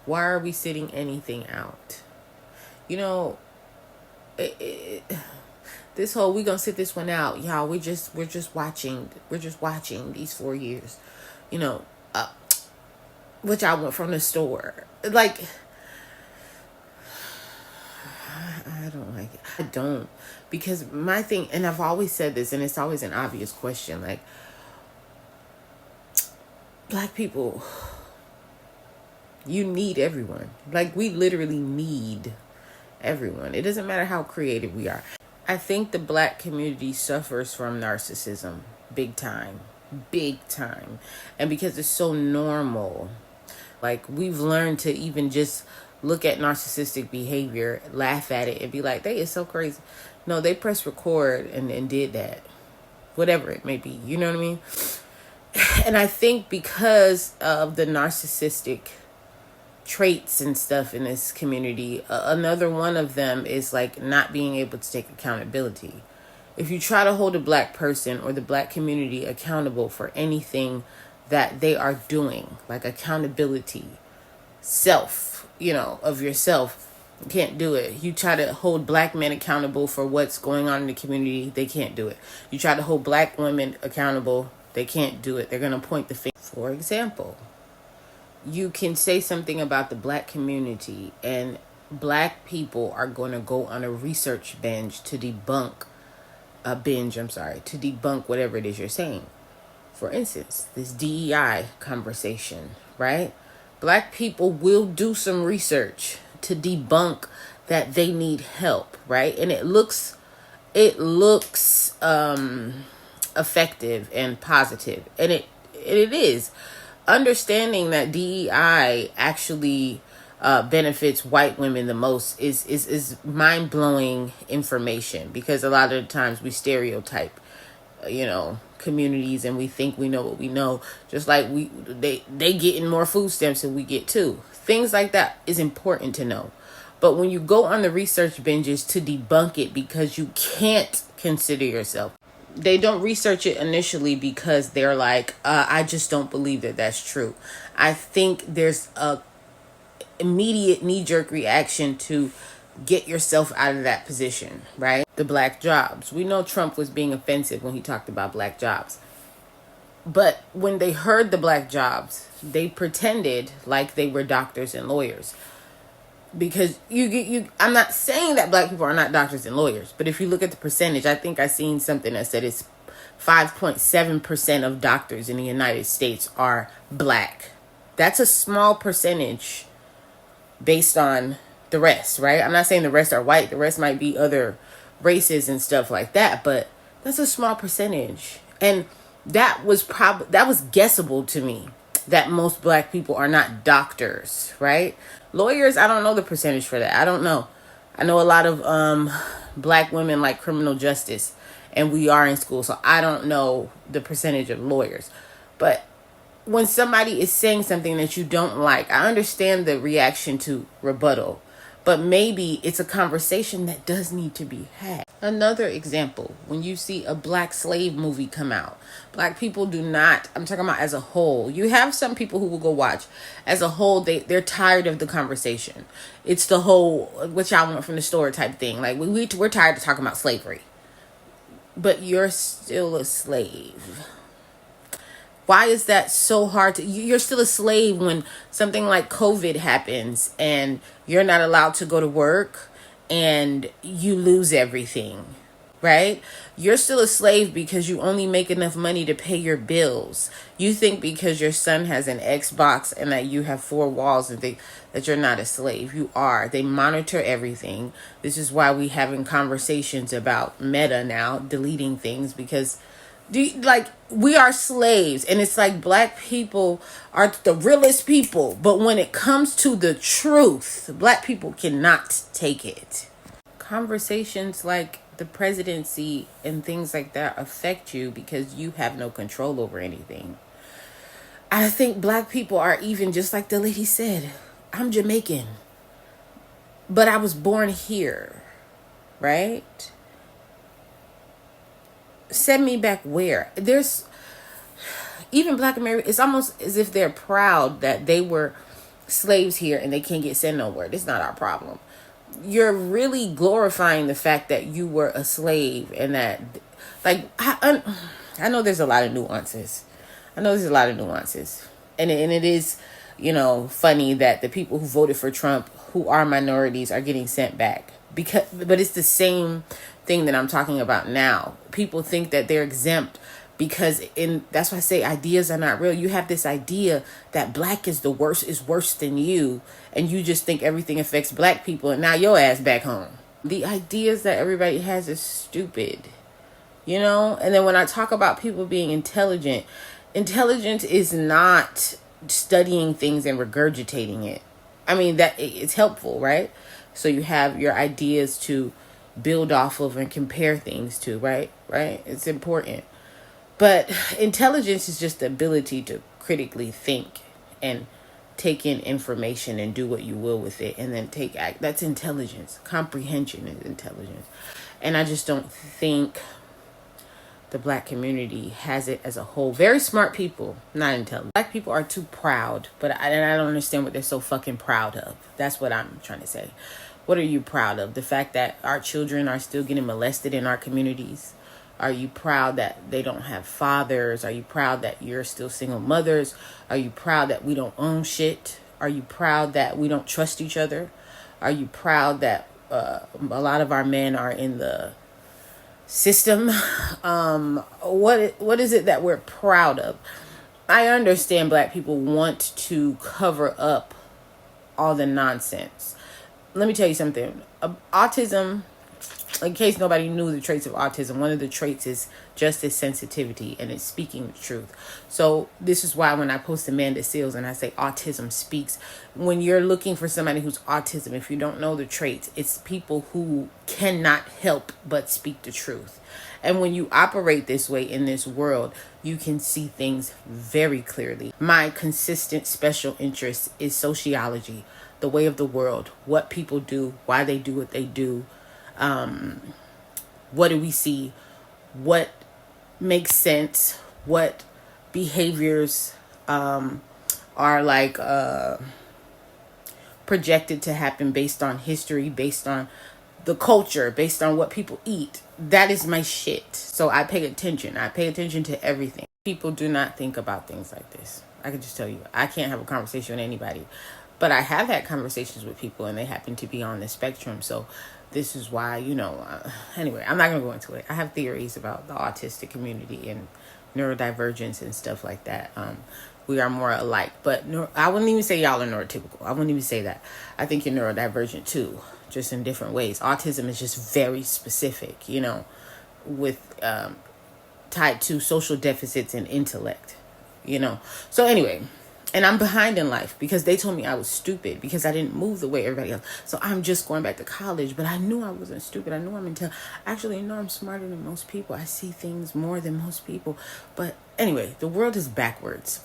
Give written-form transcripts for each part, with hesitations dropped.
Why are we sitting anything out? You know, this whole we gonna sit this one out, y'all. We're just watching these 4 years. You know, which I went from the store. Like, I don't like it. I don't, because my thing, and I've always said this, and it's always an obvious question. Like, black people, you need everyone. Like, we literally need everyone. It doesn't matter how creative we are. I think the black community suffers from narcissism big time. Big time. And because it's so normal, like, we've learned to even just look at narcissistic behavior, laugh at it, and be like, they is so crazy. No, they pressed record and did that. Whatever it may be. You know what I mean? And I think because of the narcissistic traits and stuff in this community, another one of them is like not being able to take accountability. If you try to hold a black person or the black community accountable for anything that they are doing, like accountability, self, of yourself, you can't do it. You try to hold black men accountable for what's going on in the community, they can't do it. You try to hold black women accountable, they can't do it. They're going to point the finger. For example, you can say something about the black community and black people are going to go on a research binge to debunk whatever it is you're saying. For instance, this DEI conversation, right? Black people will do some research to debunk that they need help, right? And it looks effective and positive, and it is. Understanding that DEI actually benefits white women the most is mind-blowing information, because a lot of the times we stereotype communities and we think we know what we know, just like they getting more food stamps than we get too. Things like that is important to know. But when you go on the research binges to debunk it because you can't consider yourself, they don't research it initially because they're like, I just don't believe that that's true. I think there's a immediate knee-jerk reaction to get yourself out of that position, right? The black jobs. We know Trump was being offensive when he talked about black jobs. But when they heard the black jobs, they pretended like they were doctors and lawyers. Because I'm not saying that black people are not doctors and lawyers, but if you look at the percentage, I think I seen something that said it's 5.7% of doctors in the United States are black. That's a small percentage based on the rest, right? I'm not saying the rest are white. The rest might be other races and stuff like that, but that's a small percentage. And that was guessable to me, that most black people are not doctors, right? Lawyers, I don't know the percentage for that. I don't know. I know a lot of black women like criminal justice, and we are in school, so I don't know the percentage of lawyers. But when somebody is saying something that you don't like, I understand the reaction to rebuttal, but maybe it's a conversation that does need to be had. Another example, when you see a black slave movie come out, black people do not, I'm talking about as a whole. You have some people who will go watch. As a whole, they're tired of the conversation. It's the whole, which I want from the store type thing. Like, we're tired of talking about slavery. But you're still a slave. Why is that so hard to... You're still a slave when something like COVID happens and you're not allowed to go to work and you lose everything, right? You're still a slave because you only make enough money to pay your bills. You think because your son has an Xbox and that you have 4 walls and that you're not a slave. You are. They monitor everything. This is why we having conversations about Meta now, deleting things, because... we are slaves, and it's like black people are the realest people, but when it comes to the truth, black people cannot take it. Conversations like the presidency and things like that affect you because you have no control over anything. I think black people are even, just like the lady said, I'm Jamaican, but I was born here, right? Send me back where? There's even black Americans, it's almost as if they're proud that they were slaves here and they can't get sent nowhere. It's not our problem. You're really glorifying the fact that you were a slave, and that, like, I know there's a lot of nuances. And it is, funny that the people who voted for Trump, who are minorities, are getting sent back. But it's the same thing that I'm talking about now. People think that they're exempt because that's why I say ideas are not real. You have this idea that black is worse than you, and you just think everything affects black people, and now your ass back home. The ideas that everybody has is stupid, And then when I talk about people being intelligent, intelligence is not studying things and regurgitating it. I mean, that it's helpful, right? So you have your ideas to build off of and compare things to, right? It's important. But intelligence is just the ability to critically think and take in information and do what you will with it, and then take act. That's intelligence. Comprehension is intelligence. And I just don't think the black community has it as a whole. Very smart people, not intelligent. Black people are too proud, I don't understand what they're so fucking proud of. That's what I'm trying to say. What are you proud of? The fact that our children are still getting molested in our communities? Are you proud that they don't have fathers? Are you proud that you're still single mothers? Are you proud that we don't own shit? Are you proud that we don't trust each other? Are you proud that a lot of our men are in the system? What is it that we're proud of? I understand black people want to cover up all the nonsense. Let me tell you something. Autism, in case nobody knew the traits of autism, one of the traits is justice sensitivity, and it's speaking the truth. So this is why when I post Amanda Seales and I say autism speaks, when you're looking for somebody who's autism, if you don't know the traits, it's people who cannot help but speak the truth. And when you operate this way in this world, you can see things very clearly. My consistent special interest is sociology, the way of the world, what people do, why they do what they do. What do we see? What makes sense? What behaviors are like projected to happen based on history, based on the culture, based on what people eat? That is my shit. So I pay attention. I pay attention to everything. People do not think about things like this. I can just tell you, I can't have a conversation with anybody. But I have had conversations with people, and they happen to be on the spectrum. So this is why, anyway, I'm not going to go into it. I have theories about the autistic community and neurodivergence and stuff like that. We are more alike. But I wouldn't even say y'all are neurotypical. I wouldn't even say that. I think you're neurodivergent too, just in different ways. Autism is just very specific, with tied to social deficits and intellect, So anyway, and I'm behind in life because they told me I was stupid because I didn't move the way everybody else. So I'm just going back to college, but I knew I wasn't stupid. I knew I'm intelligent. Actually, I'm smarter than most people. I see things more than most people. But anyway, the world is backwards.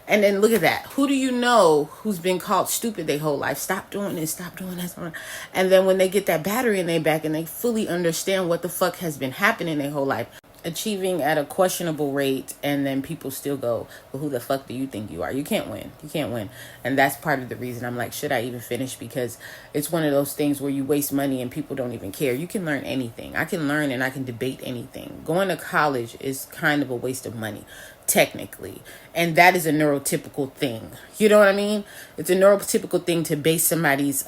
And then look at that. Who do you know who's been called stupid their whole life? Stop doing this, stop doing that. And then when they get that battery in their back and they fully understand what the fuck has been happening their whole life, achieving at a questionable rate, and then people still go, well, who the fuck do you think you are? You can't win. And that's part of the reason I'm like, should I even finish? Because it's one of those things where you waste money and people don't even care. You can learn anything. I can learn and I can debate anything. Going to college is kind of a waste of money, technically. And that is a neurotypical thing. You know what I mean? It's a neurotypical thing to base somebody's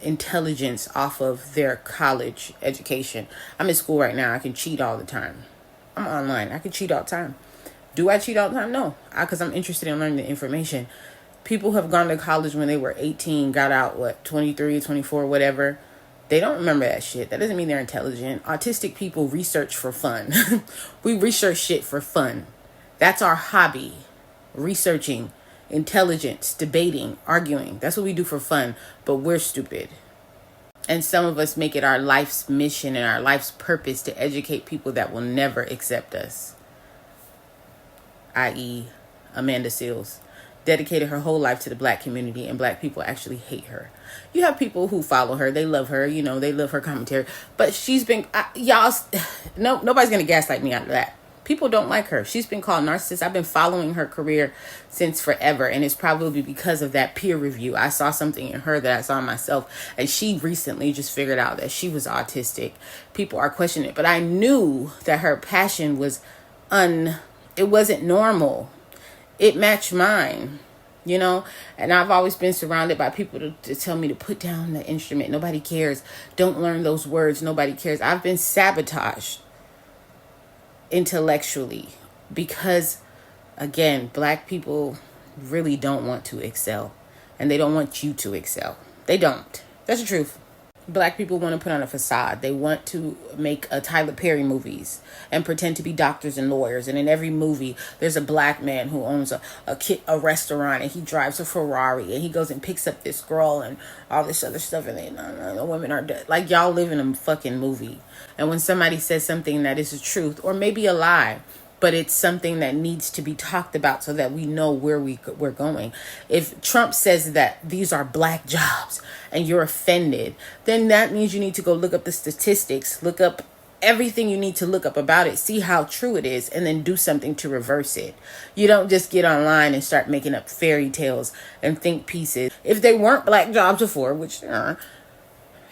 intelligence off of their college education. I'm in school right now. I can cheat all the time. I'm online. I can cheat all the time. Do I cheat all the time? No. Because I'm interested in learning the information. People who have gone to college when they were 18, got out, 23, 24, whatever. They don't remember that shit. That doesn't mean they're intelligent. Autistic people research for fun. We research shit for fun. That's our hobby. Researching, intelligence, debating, arguing. That's what we do for fun. But we're stupid. And some of us make it our life's mission and our life's purpose to educate people that will never accept us. I.e., Amanda Seales dedicated her whole life to the black community, and black people actually hate her. You have people who follow her. They love her. They love her commentary. But she's been... nobody's going to gaslight me out of that. People don't like her. She's been called narcissist. I've been following her career since forever, and it's probably because of that peer review. I saw something in her that I saw in myself, and she recently just figured out that she was autistic. People are questioning it, but I knew that her passion was it wasn't normal. It matched mine, you know, and I've always been surrounded by people to tell me to put down the instrument. Nobody cares. Don't learn those words. Nobody cares. I've been sabotaged intellectually because, again, black people really don't want to excel, and they don't want you to excel. They don't. That's the truth. Black people want to put on a facade. They want to make Tyler Perry movies and pretend to be doctors and lawyers. And in every movie, there's a black man who owns a restaurant, and he drives a Ferrari, and he goes and picks up this girl and all this other stuff. And the women are dead. Like, y'all live in a fucking movie. And when somebody says something that is the truth, or maybe a lie, but it's something that needs to be talked about so that we know where we're going. If Trump says that these are black jobs and you're offended, then that means you need to go look up the statistics, look up everything you need to look up about it, see how true it is, and then do something to reverse it. You don't just get online and start making up fairy tales and think pieces. If they weren't black jobs before, which they are,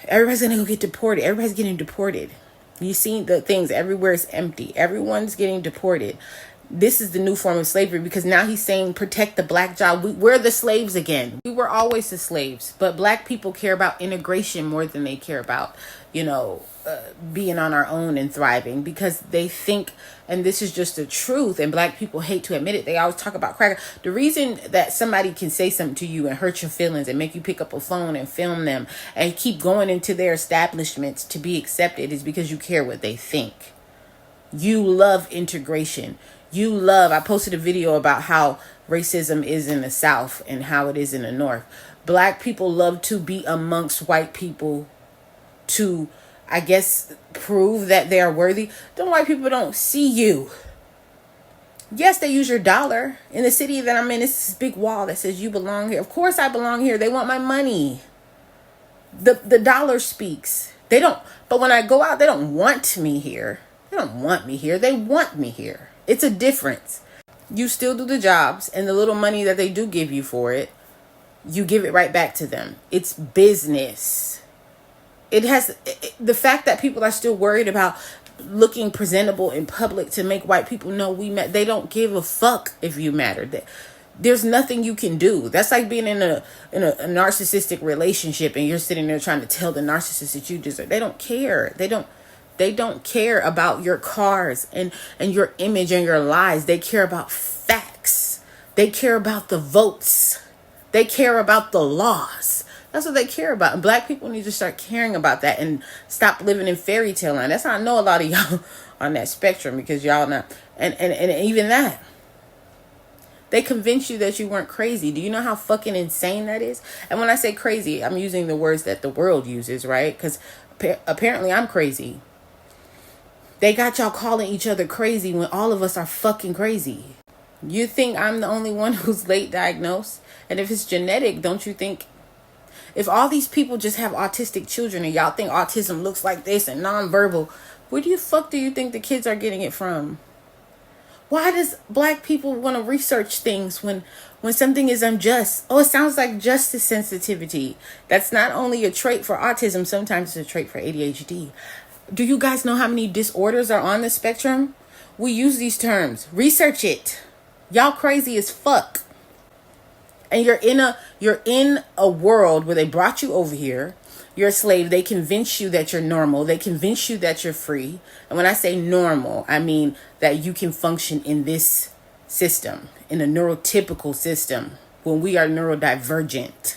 everybody's going to go get deported. Everybody's getting deported. You see the things everywhere is empty. Everyone's getting deported. This is the new form of slavery, because now he's saying protect the black job. We're the slaves again. We were always the slaves, but black people care about integration more than they care about, being on our own and thriving, because they think, and this is just the truth, and black people hate to admit it. They always talk about cracker. The reason that somebody can say something to you and hurt your feelings and make you pick up a phone and film them and keep going into their establishments to be accepted is because you care what they think. You love integration. I posted a video about how racism is in the South and how it is in the North. Black people love to be amongst white people to, I guess, prove that they are worthy. Them white people don't see you. Yes, they use your dollar. In the city that I'm in, it's this big wall that says you belong here. Of course I belong here. They want my money. The dollar speaks. They don't, but when I go out, they don't want me here. They don't want me here. They want me here. It's a difference. You still do the jobs, and the little money that they do give you for it, you give it right back to them. It's business. The fact that people are still worried about looking presentable in public to make white people know they don't give a fuck if you matter. There's nothing you can do. That's like being in a narcissistic relationship, and you're sitting there trying to tell the narcissist that you deserve. They don't care. They don't care about your cars and your image and your lies. They care about facts. They care about the votes. They care about the laws. That's what they care about. And black people need to start caring about that and stop living in fairy tale land. That's how I know a lot of y'all on that spectrum, because y'all not. And even that. They convinced you that you weren't crazy. Do you know how fucking insane that is? And when I say crazy, I'm using the words that the world uses, right? Because apparently I'm crazy. They got y'all calling each other crazy when all of us are fucking crazy. You think I'm the only one who's late diagnosed? And if it's genetic, don't you think, if all these people just have autistic children and y'all think autism looks like this and nonverbal, where the fuck do you think the kids are getting it from? Why does black people want to research things when something is unjust? Oh, it sounds like justice sensitivity. That's not only a trait for autism, sometimes it's a trait for ADHD. Do you guys know how many disorders are on the spectrum? We use these terms. Research it. Y'all crazy as fuck. And you're in a world where they brought you over here. You're a slave. They convince you that you're normal. They convince you that you're free. And when I say normal, I mean that you can function in this system, in a neurotypical system, when we are neurodivergent.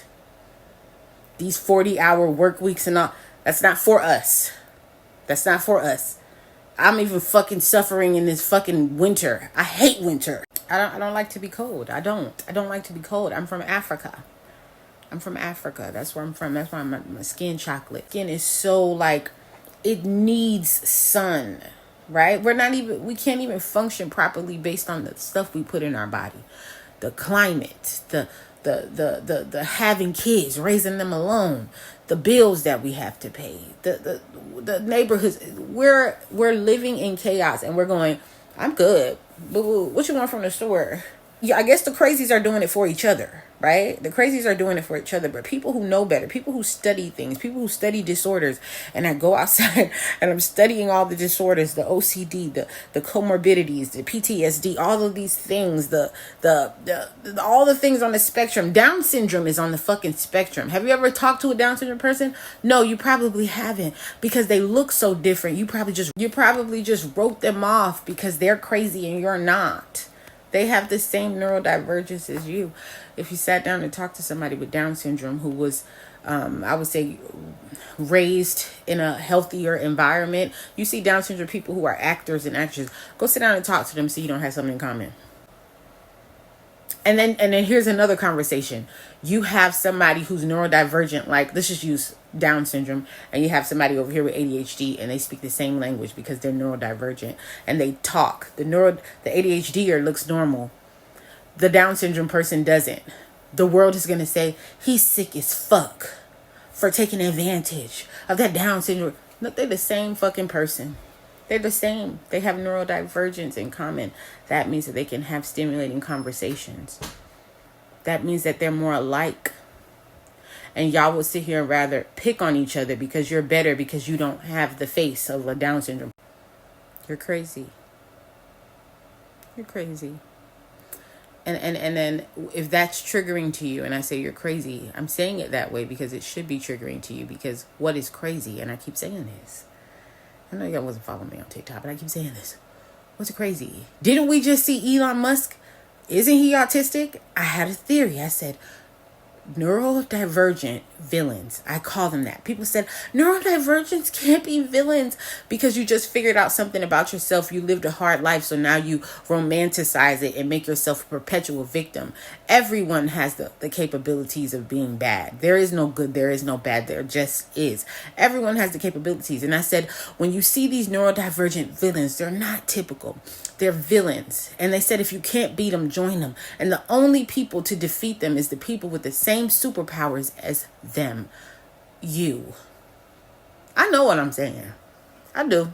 These 40-hour work weeks and all, that's not for us. That's not for us. I'm even fucking suffering in this fucking winter. I hate winter. I don't like to be cold. I don't like to be cold. I'm from Africa. That's where I'm from. That's why my skin chocolate. Skin is so like, it needs sun, right? We can't even function properly based on the stuff we put in our body. The climate, the having kids, raising them alone, the bills that we have to pay, the neighborhoods. We're living in chaos, and we're going, I'm good. Boo boo. What you want from the store? Yeah, I guess the crazies are doing it for each other, right? The crazies are doing it for each other, but people who know better, people who study things, people who study disorders, and I go outside and I'm studying all the disorders, the OCD, the comorbidities, the PTSD, all of these things, the all the things on the spectrum. Down syndrome is on the fucking spectrum. Have you ever talked to a Down syndrome person? No, you probably haven't, because they look so different. You probably just wrote them off because they're crazy and you're not. They have the same neurodivergence as you. If you sat down and talked to somebody with Down syndrome who was, I would say, raised in a healthier environment, you see Down syndrome people who are actors and actresses. Go sit down and talk to them so you don't have something in common. And then here's another conversation. You have somebody who's neurodivergent, like let's just use Down syndrome, and you have somebody over here with ADHD, and they speak the same language because they're neurodivergent and they talk. The ADHDer looks normal. The Down syndrome person doesn't. The world is gonna say he's sick as fuck for taking advantage of that Down syndrome. No, they're the same fucking person. They're the same. They have neurodivergence in common. That means that they can have stimulating conversations. That means that they're more alike. And y'all will sit here and rather pick on each other because you're better because you don't have the face of a Down syndrome. You're crazy. You're crazy. And then if that's triggering to you and I say you're crazy, I'm saying it that way because it should be triggering to you, because what is crazy? And I keep saying this. I know y'all wasn't following me on TikTok, but I keep saying this. What's crazy? Didn't we just see Elon Musk? Isn't he autistic? I had a theory. I said, neurodivergent villains. I call them that. People said neurodivergents can't be villains because you just figured out something about yourself. You lived a hard life, so now you romanticize it and make yourself a perpetual victim. Everyone has the capabilities of being bad. There is no good, there is no bad, there just is. Everyone has the capabilities. And I said, when you see these neurodivergent villains, they're not typical. They're villains. And they said if you can't beat them, join them. And the only people to defeat them is the people with the same superpowers as them. You. I know what I'm saying. I do.